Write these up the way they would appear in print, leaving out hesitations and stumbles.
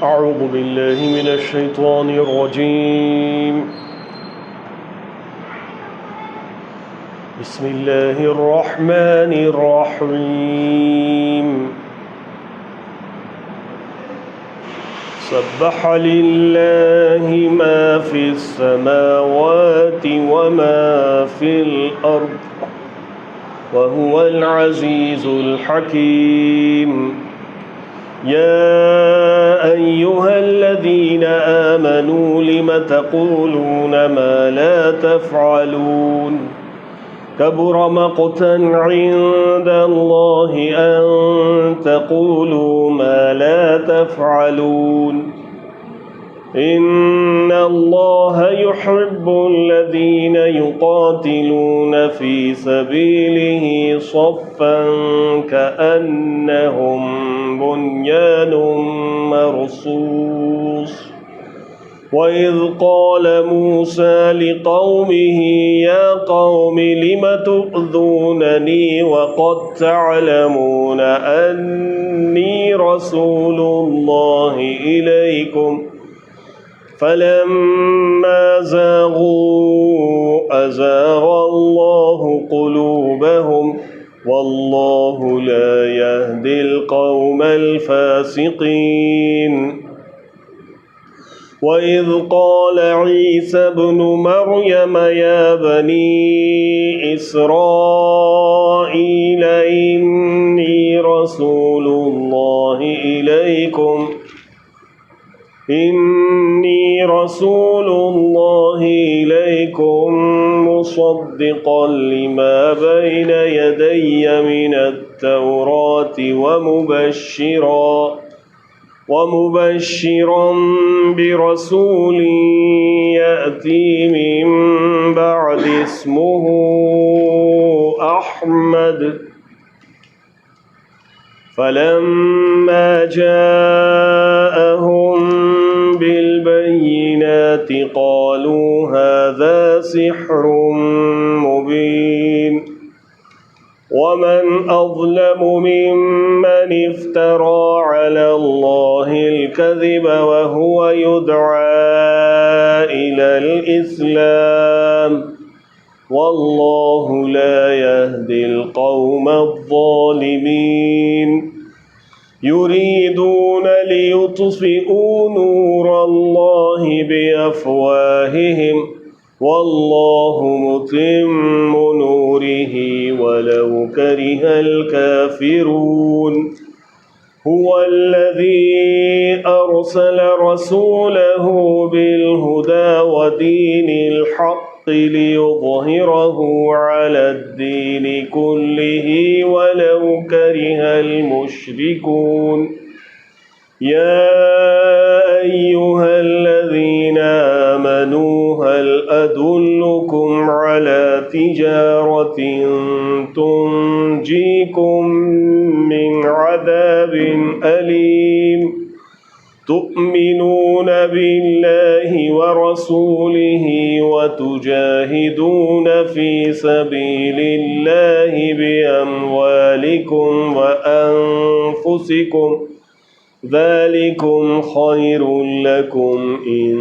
أعوذ بالله من الشيطان الرجيم بسم الله الرحمن الرحيم سبح لله ما في السماوات وما في الأرض وهو العزيز الحكيم يا أيها الذين آمنوا لم تقولون ما لا تفعلون كبر مقتا عند الله أن تقولوا ما لا تفعلون إن الله يحب الذين يقاتلون في سبيله صفا كأنهم بنيان مرصوص وإذ قال موسى لقومه يا قوم لم تؤذونني وقد تعلمون أني رسول الله إليكم فلما زاغوا أزاغ الله قلوبهم والله لا يهدي القوم الفاسقين وإذ قال عيسى ابن مريم يا بني إسرائيل إني رسول الله إليكم مصدقا لما بين يدي من التوراة ومبشرا برسول يأتي من بعد اسمه أحمد فلما جاءهم بالبينات قالوا هذا سحر مبين ومن أظلم ممن افترى على الله الكذب وهو يدعى إلى الإسلام والله لا يهدي القوم الظالمين يريدون ليطفئوا نور الله بأفواههم والله متم نوره ولو كره الكافرون هو الذي أرسل رسوله بالهدى ودين الحق ليظهره على الدين كله ولو كره المشركون يا أيها الذين آمنوا هل أدلكم على تجارة تنجيكم من عذاب أليم تؤمنون بالله ورسوله وتجاهدون في سبيل الله بأموالكم وأنفسكم ذلكم خير لكم إن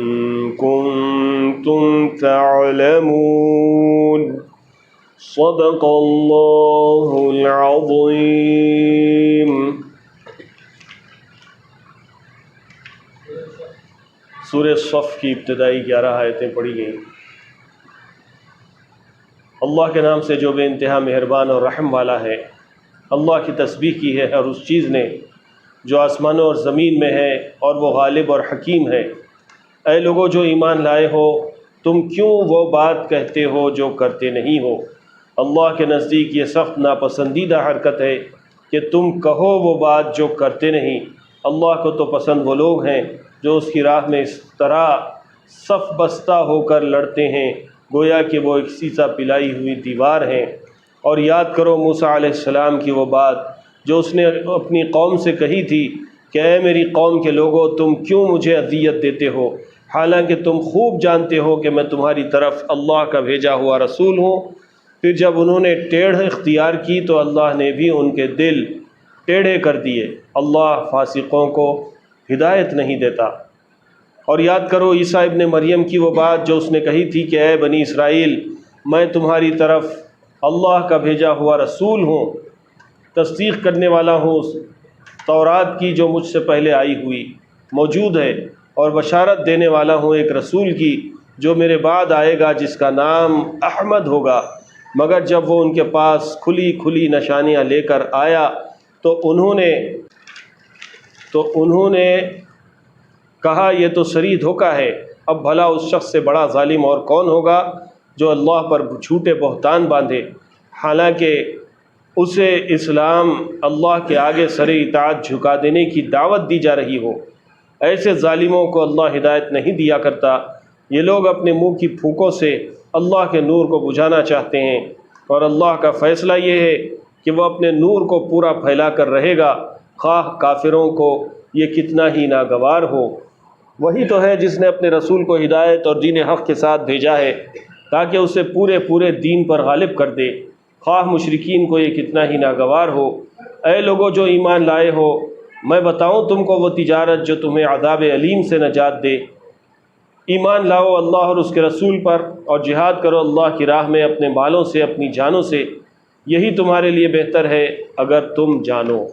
كنتم تعلمون صدق الله العظيم सूरह सफ़ की इब्तदाई 11 आयतें पढ़ी गई। अल्लाह के नाम से जो बेइंतहा मेहरबान और रहम वाला है। अल्लाह की तस्बीह की है हर उस चीज़ ने जो आसमानों और ज़मीन में है और वो गालिब और हकीम है। ऐ लोगो जो ईमान लाए हो, तुम क्यों वो बात कहते हो जो करते नहीं हो। अल्लाह के नज़दीक ये सख्त नापसंदीदा हरकत है कि तुम कहो वो बात जो करते नहीं। अल्लाह को तो पसंद वो लोग हैं जो उसकी राह में इस तरह सफ़ बस्ता होकर लड़ते हैं गोया कि वो एक सीसा पिलाई हुई दीवार हैं। और याद करो मूसा अलैहिस्सलाम की वो बात जो उसने अपनी कौम से कही थी कि ऐ मेरी कौम के लोगों, तुम क्यों मुझे अज़ियत देते हो, हालांकि तुम खूब जानते हो कि मैं तुम्हारी तरफ अल्लाह का भेजा हुआ रसूल हूँ। फिर जब उन्होंने टेढ़ इख्तियार की तो अल्लाह ने भी उनके दिल टेढ़े कर दिए। अल्लाह फासिकों को ہدایت نہیں دیتا۔ اور یاد کرو عیسیٰ ابن مریم کی وہ بات جو اس نے کہی تھی کہ اے بنی اسرائیل، میں تمہاری طرف اللہ کا بھیجا ہوا رسول ہوں، تصدیق کرنے والا ہوں تورات کی جو مجھ سے پہلے آئی ہوئی موجود ہے، اور بشارت دینے والا ہوں ایک رسول کی جو میرے بعد آئے گا جس کا نام احمد ہوگا۔ مگر جب وہ ان کے پاس کھلی کھلی نشانیاں لے کر آیا تو انہوں نے کہا یہ تو صریح دھوکہ ہے۔ اب بھلا اس شخص سے بڑا ظالم اور کون ہوگا جو اللہ پر جھوٹے بہتان باندھے، حالانکہ اسے اسلام اللہ کے آگے سر اطاعت جھکا دینے کی دعوت دی جا رہی ہو۔ ایسے ظالموں کو اللہ ہدایت نہیں دیا کرتا۔ یہ لوگ اپنے منہ کی پھونکوں سے اللہ کے نور کو بجھانا چاہتے ہیں، اور اللہ کا فیصلہ یہ ہے کہ وہ اپنے نور کو پورا پھیلا کر رہے گا، خواہ کافروں کو یہ کتنا ہی ناگوار ہو۔ وہی تو ہے جس نے اپنے رسول کو ہدایت اور دین حق کے ساتھ بھیجا ہے تاکہ اسے پورے دین پر غالب کر دے، خواہ مشرکین کو یہ کتنا ہی ناگوار ہو۔ اے لوگو جو ایمان لائے ہو، میں بتاؤں تم کو وہ تجارت جو تمہیں عذاب علیم سے نجات دے۔ ایمان لاؤ اللہ اور اس کے رسول پر، اور جہاد کرو اللہ کی راہ میں اپنے مالوں سے، اپنی جانوں سے، یہی تمہارے لیے بہتر ہے اگر تم جانو۔